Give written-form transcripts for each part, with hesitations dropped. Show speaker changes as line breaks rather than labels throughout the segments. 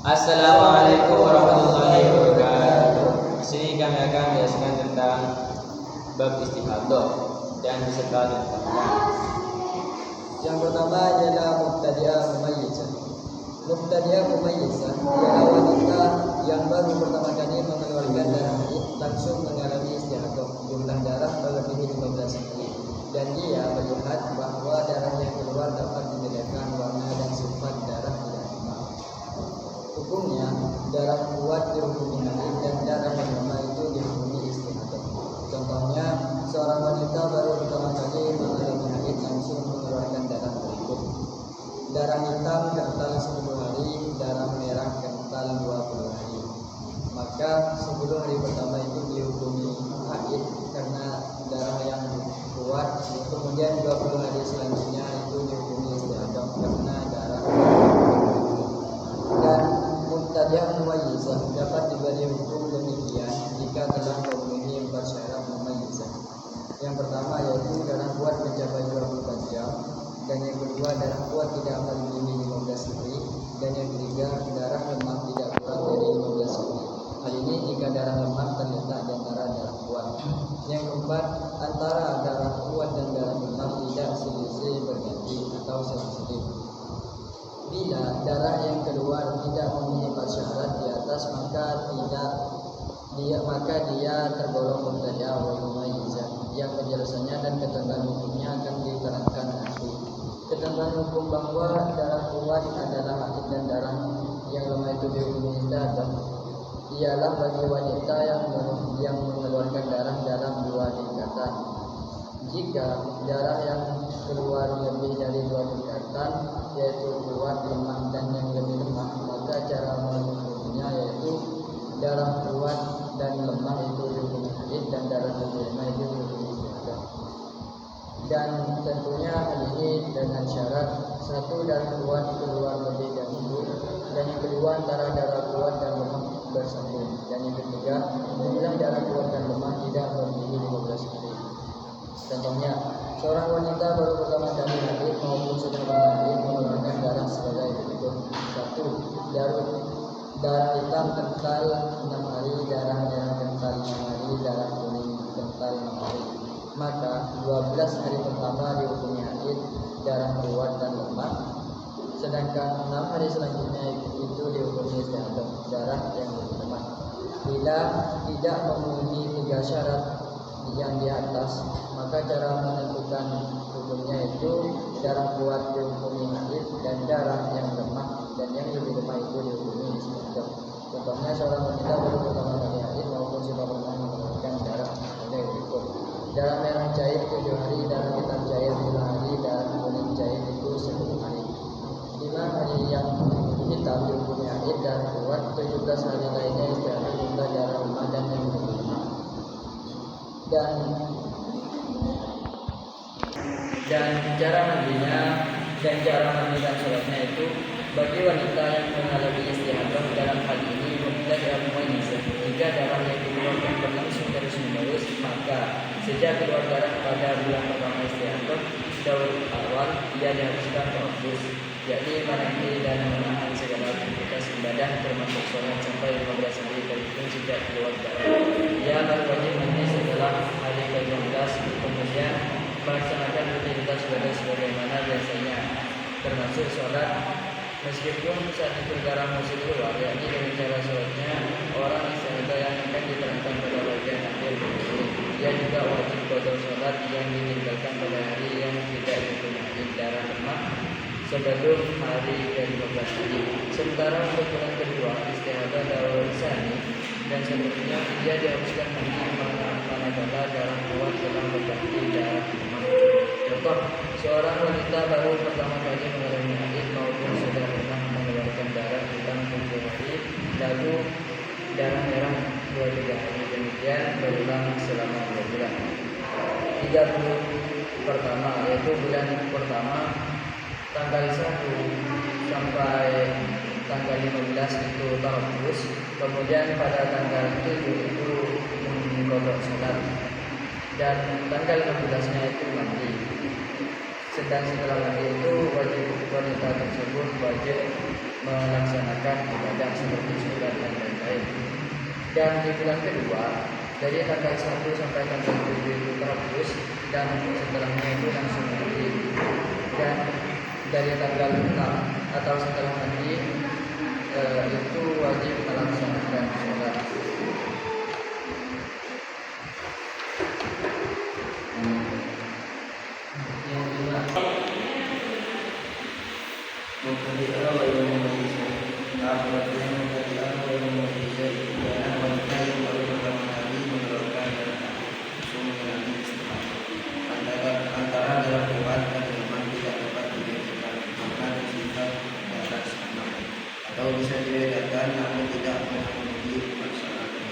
Assalamualaikum warahmatullahi wabarakatuh. Di sini kami akan menjelaskan tentang bab istihadah dan beserta tentangnya.
Yang pertama adalah mubtadi'ah mumayyizah. Mubtadi'ah mumayyizah ialah wanita yang baru pertama kali mengeluarkan darah haid langsung mengalami istihadah, jumlah darah melebihi 15 hari, dan dia melihat bahwa darah yang keluar dapat membedakan warna dan sifat darah tidak sama. Hukumnya, darah kuat dihukumi haid dan darah yang lemah itu dihukumi istihadah. Contohnya, seorang wanita baru pertama kali mengalami haid langsung mengeluarkan darah berikut: darah hitam kental 10 hari, darah merah kental 20 hari. Maka 10 hari pertama itu dihukumi haid karena darah yang kuat, kemudian 20 hari selanjutnya itu dihukumi istihadah karena darah. Dan mubtadi'ah mumayyizah dapat diberi hukum demikian jika telah memenuhi 4 syarat mumayyizah. Yang pertama yaitu darah kuat mencapai 24 jam, dan yang kedua darah kuat tidak melebihi 15 hari, dan yang ketiga darah lemah tidak kurang dari 15 hari. Hal ini jika darah lemah terletak di antara darah kuat. Yang keempat, antara darah kuat dan darah lemah tidak selisih berganti atau selisih. Bila darah yang keluar tidak memenuhi 4 syarat di atas, maka dia tergolong mubtadi'ah wa mumayyizah. Yang penjelasannya dan ketentuan hukumnya akan diterangkan nanti. Ketentuan hukum bahwa darah kuat adalah haid dan darah yang lemah itu dihukumi istihadah ialah bagi wanita yang mengeluarkan darah dalam 2 tingkatan. Jika darah yang keluar lebih dari 2 tingkatan, yaitu kuat, lemah, dan yang lebih lemah, maka cara menghukumi yaitu darah kuat dan lemah itu dihukumi haid dan darah lebih lemah itu dihukumi istihadah. Dan tentunya hal ini dengan syarat: satu, darah kuat keluar lebih dahulu, dan yang kedua antara darah kuat dan lemah bersambung, dan yang ketiga jumlah darah kuat dan lemah tidak melebihi 15 hari. Contohnya, seorang wanita baru pertama kali haid maupun sudah pernah haid mengeluarkan darah sebagai berikut: 1. Darah hitam kental 6 hari, darah merah kental 6 hari, darah kuning kental 6 hari. Maka 12 hari pertama dihukumi haid, darah kuat dan lemah, sedangkan 6 hari selanjutnya itu dihukumi istihadah, darah yang lebih lemah. Bila tidak memenuhi 3 syarat yang di atas, maka cara menentukan hukumnya itu darah kuat dihukumi haid dan darah yang lemah dan yang lebih lemah itu dihukumi istihadah. Contohnya, seorang wanita baru pertama kali haid maupun sudah pernah mengeluarkan darah sebagai berikut: darah merah cair 7 hari, darah hitam cair 5 hari, darah kuning cair itu 10 hari. 5 hari yang hitam dihukumi haid dan kuat, 17 hari lainnya istihadah hingga darah lemah dan yang lebih lemah. Dan cara mandinya dan cara mandikan sholatnya itu bagi wanita yang mengalami istihadah dalam hal ini mubtadi'ah mumayyizah. Jika darah yang dikeluarkan berlangsung terus-menerus, maka sejak keluar darah pada bulan pertama istihadah daur awal ia diharuskan tawafus, yakni menahan dan menahan segala aktivitas ibadah termasuk sholat sampai 15 hari terhitung sejak keluar darah. Ia baru wajib mandi setelah hari ke-15, kemudian melaksanakan rutinitas ibadah sebagaimana biasanya, termasuk sholat meskipun saat itu darah masih keluar, yakni dengan cara sholatnya orang istihadah yang akan diterangkan pada bagian akhir ini. Ia juga wajib qada sholat yang ditinggalkan pada hari yang tidak dihukumi darah lemah sebelum hari ke-15 ini. Sementara untuk bulan kedua istihadah daur sani dan seterusnya, ia diharuskan mandi manakala darah kuat telah berganti darah lemah. Contoh, seorang wanita baru pertama kali mengalami haid maupun sudah pernah mengeluarkan darah hitam 7 hari, lalu darah merah 23 hari, demikian berulang selama 2 bulan. 30 pertama, yaitu bulan pertama tanggal 1 sampai tanggal 15 itu tarabus, kemudian pada tanggal 7 itu mengkodok sholat, dan tanggal 16-nya itu mandi. Sedang setelah mandi itu wajib wanita tersebut wajib melaksanakan ibadah seperti sholat dan lain-lain. Dan di bulan kedua dari tanggal 1 sampai tanggal 7 itu terhapus, dan setelahnya itu langsung mandi. Dan dari tanggal 6 atau setelah mandi itu wajib melaksanakan sholat. Yang kedua,
antara dalam lewat dan memang tidak dapat dibedakan, maka bersifat dasar sama, atau bisa dibedakan namun tidak memenuhi persyaratan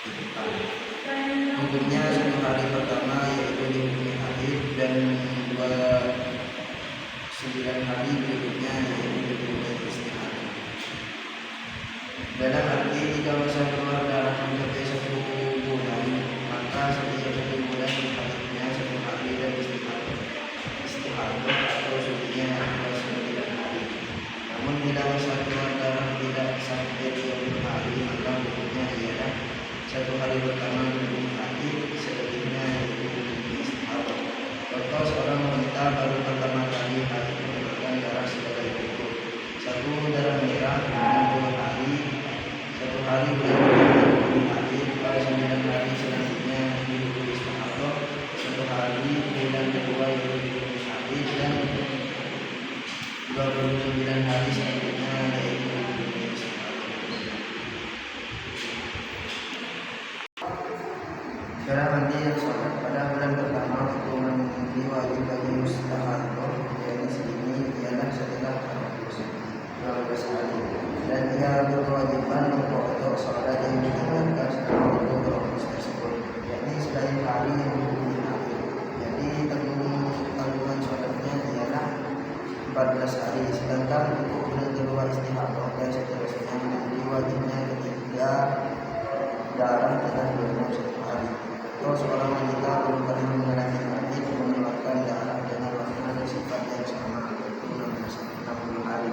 di depan. Hukumnya 1 hari pertama yaitu dihukumi haid, dan 9 hari berikutnya yaitu dihukumi istihadah. Dalam arti jika masa keluar darah mencapai 1 bulan, maka setiap 1 bulan haidnya 1 hari dan istihadah atau sucinya adalah 9 hari. Namun bila masa keluar darah tidak sampai 30 hari, maka hukumnya ialah 1 hari pertama dihukumi haid, selebihnya dihukumi istihadah. Contoh, seorang wanita baru pertama kali haid mengeluarkan darah sebagai berikut: 1 darah merah 60 hari, 1 hari bulan haid, pada 9 hari selanjutnya dihukumi istihadah, 1 hari bulan kedua dihukumi haid, dan 29 hari selanjutnya yaitu dihukumi istihadah. Cara mandi dan sholat pada bulan pertama, hukuman mandi wajib bagi mustahadah, yakni sini ialah setelah terhapus 12 hari, dan ia berkewajiban mengkodok sholat yang ditinggalkan selama waktu terhapus tersebut, yakni selain hari yang dihukumi haid. Jadi tanggungan sholatnya ialah 14 hari, sedangkan untuk bulan kedua istihadah dan seterusnya mandi wajibnya ketika darah telah berumur 1 hari. Atau seorang wanita belum pernah mengalami haid mengeluarkan darah dengan warna dan sifat yang sama, yaitu 60 hari.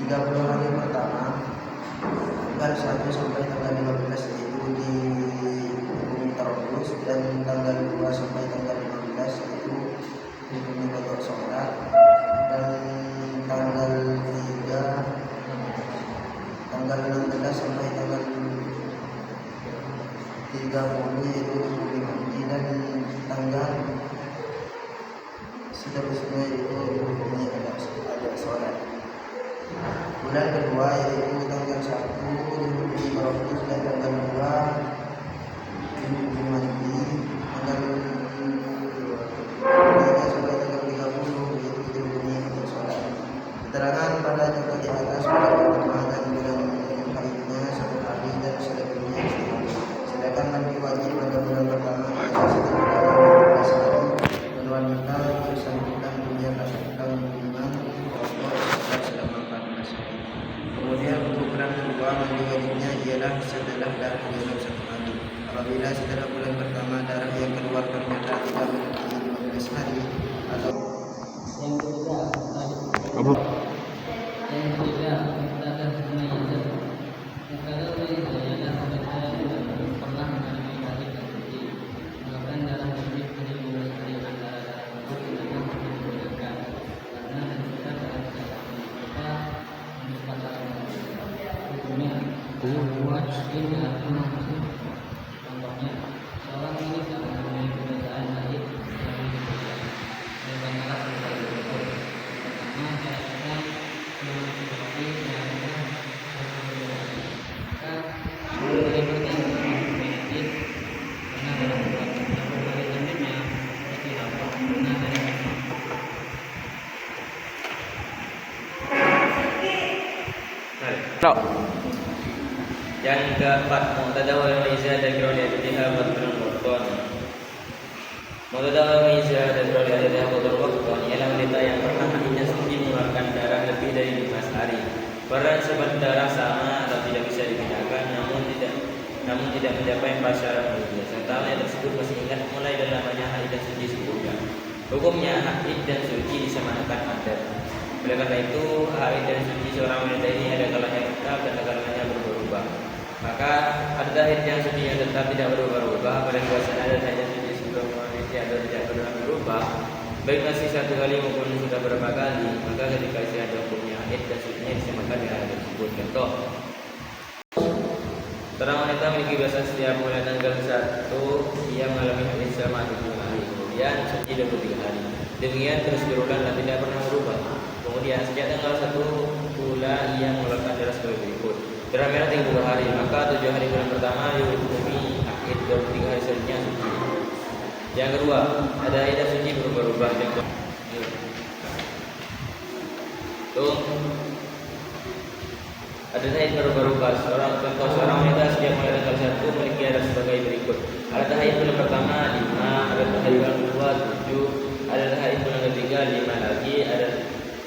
30 hari pertama tanggal 1 sampai tanggal 15 itu dihukumi tarabus, dan tanggal 2 sampai tanggal 15 itu dihukumi qada sholat, dan tanggal 16 sampai tanggal 30 itu dihukumi mandi, dan tanggal seterusnya itu dihukumi ada sholat. Bulan kedua yaitu tanggal 1 dihukumi tarabus, dan tanggal 2 dihukumi mandi, tanggal 3 sampai tanggal 30 itu dihukumi untuk sholat. Keterangan pada contoh di atas pada pertama dan bulan haidnya 1 hari dan selebihnya istihadah. Sedangkan mandi wajib pada bulan pertama adalah setelah 12 hari, dan wanita bersangkutan punya kandungan kotor selama 14 hari. Kemudian untuk bulan kedua mandi wajibnya ialah setelah darah genap 1 hari. Apabila setelah bulan pertama darah yang keluar ternyata tidak melebihi 15 hari, atau
yang ketiga, menggunakan mayizah. Kalau mayizah ialah wanita yang tidak pernah mengalami haid dan suci, melakukan darah wajib dari 12 hari antara darah itu tidak dibolehkan, karena kita dalam kita menyepakati hukumnya wajib dilakukan langsung. Contohnya, seorang wanita mengalami kebiasaan haid yang dibolehkan, melakukan darah sebagai berikut. Pertama, cara seperti yang boleh berganti medis karena dalam hari selanjutnya istihadah karena hari
Yang keempat, muqtadawal mizah dan qawli adadiha badrun waqton. Muqtadawal mizah dan qawli adadiha badrun waqton ialah wanita yang pernah haidnya suci mengeluarkan darah lebih dari 15 hari. Peran sebab darah sama atau tidak bisa dibedakan, namun tidak mencapai prasyarat wajib, serta hal tersebut masih ingat mulai dari namanya haid dan suci sebelumnya. Hukumnya haid dan suci disamakan adat. Oleh karena itu, haid dan suci seorang wanita ini ada kalanya tetap dan ada kalanya berubah-ubah. Maka ada haid yang suci yang tetap tidak berubah-ubah, pada puasanya ada haid yang suci sebelum wanita atau tidak pernah berubah, baik masih satu kali maupun sudah berapa kali, maka ketika istirahat hukumnya haid dan sucinya disamakan dengan hal tersebut. Contoh, seorang wanita memiliki biasa setiap mulai tanggal 1 ia mengalami haid selama 7 hari, kemudian suci 23 hari. Demikian terus berulang dan tidak pernah berubah. Kemudian sejak tanggal 1 pula ia mengeluarkan darah sebagai berikut. Darah merah 30 hari, maka 7 hari bulan pertama dihukumi haid, 23 hari selanjutnya suci. Yang kedua, ada haid dan suci berubah-ubah. Tuh, ada haid berubah-ubah. Seorang wanita setiap mulai tanggal 1 memiliki darah sebagai berikut. Ada haid bulan pertama 5, ada haid bulan kedua 7, ada haid bulan ketiga 5 lagi, ada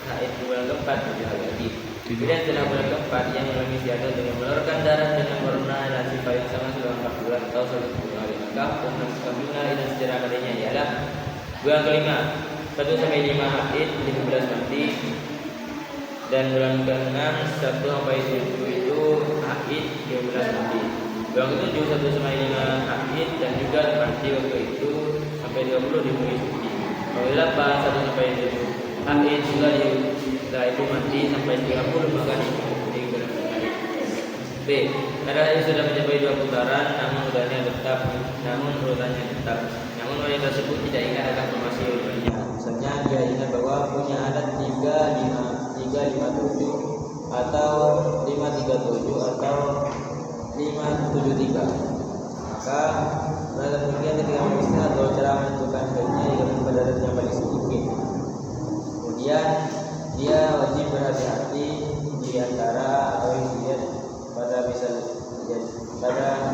haid bulan keempat 7 hari lagi. Kemudian setelah bulan keempat yang mengalami istiadat dengan mengeluarkan darah dengan warna dan sifat yang sama selama 4 bulan atau 10 hari, maka hukum kambingnya dan sejarah padanya ialah bulan kelima 1 sampai 5 haid 15 mandi, dan bulan ke-6 1 sampai 7 itu haid 15 mandi. Bulan ke-7 1 sampai 5 haid dan juga mandi waktu itu sampai 20 dimulai suci. Bulan ke-8 1 sampai 7 haid juga setelah itu mandi sampai 30 maka diikuti bulan haid. B. Ada haid sudah mencapai 2 putaran namun urutannya tetap. Namun wanita tersebut tidak ingat akan formasi urutannya. Misalnya dia ingat bahwa punya adat 357 atau 537 atau 573. Maka pada demikian ketika memisah atau cara menentukan haidnya dengan pada adat yang paling sedikit. Kemudian dia wajib berhati-hati di antara atau dilihat pada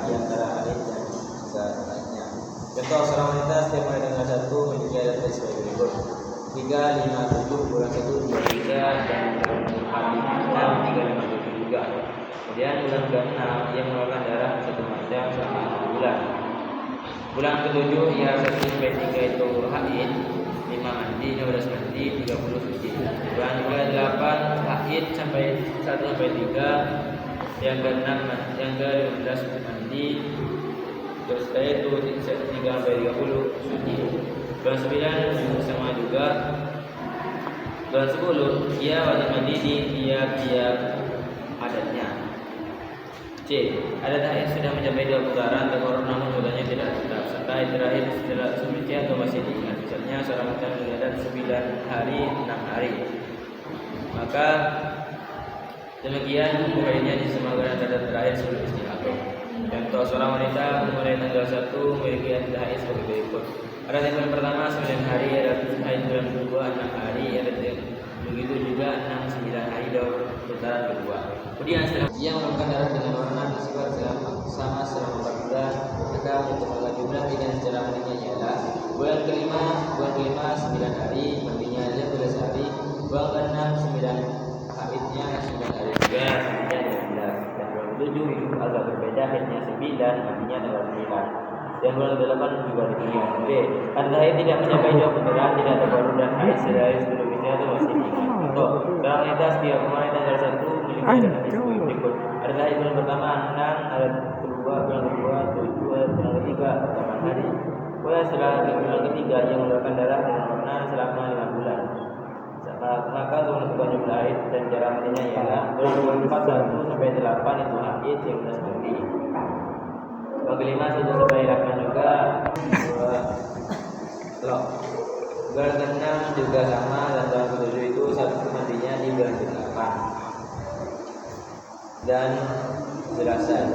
di antara haid dan sisanya. Contoh, seorang wanita setiap mulai tanggal 1 memiliki adat sebagai berikut: 3, 5, 7, bulan 1, 2, 3, dan bulan 6, 3, 5, 7 juga. Kemudian bulan ke-6 ia mengeluarkan darah 1 macam selama 6 bulan. Bulan ke-7 ia 1 sampai 3 itu haid, 5 mandi, 15 mandi, 30 suci. Bulan ke-8 haid sampai 1 sampai 3, yang ke-6 yang ke-15 mandi, terus setelah itu 3 sampai 30 suci. Bulan 9 sama juga. Bulan 10 ia wajib mandi di tiap-tiap adatnya. C. Adat haid sudah mencapai 2 putaran terkorup namun bulannya tidak tetap, serta haid terakhir setelah suci atau masih diingat. Misalnya seorang wanita memiliki adat 9 hari 6 hari, maka demikian hukum haidnya disamakan adat terakhir sebelum istihadah. Contoh, seorang wanita mulai tanggal 1 memiliki adat haid sebagai berikut: adat haid bulan pertama 9 hari, adat haid bulan kedua 6 hari, adat begitu juga 6-9 hari dalam putaran kedua. Kemudian setelah ia mengeluarkan darah dengan warna dan sifat sama selama 4 bulan, maka untuk menentukan jumlah dan sejarah mandinya ialah bulan kelima 9 hari, mandinya 15 hari, bulan ke-6 9 haidnya 9 hari juga, mandinya 12, dan bulan ke-7 itu agak berbeda, haidnya 9, mandinya tanggal 9, dan bulan ke-8 juga demikian. B. Adat haid tidak mencapai 2 putaran, tidak terbaru, dan haid sehari sebelum itu masih diingat. Contoh, seorang wanita setiap mulai tanggal 1 memiliki adat haid sebagai berikut: adat haid bulan pertama 6, adat kedua bulan kedua 7, adat bulan ketiga 8 hari. Kemudian setelah bulan ketiga ia mengeluarkan darah dengan warna selama 5 bulan. Maka untuk menentukan jumlah haid dan cara mandinya ialah bulan 4 1 sampai 8 itu haid 15 mandi. Bulan kelima 1 sampai 8 juga 2 lok. Bulan ke-6 juga sama, dan bulan ke-7 itu 1 mandinya di bulan ke-8 dan selesai.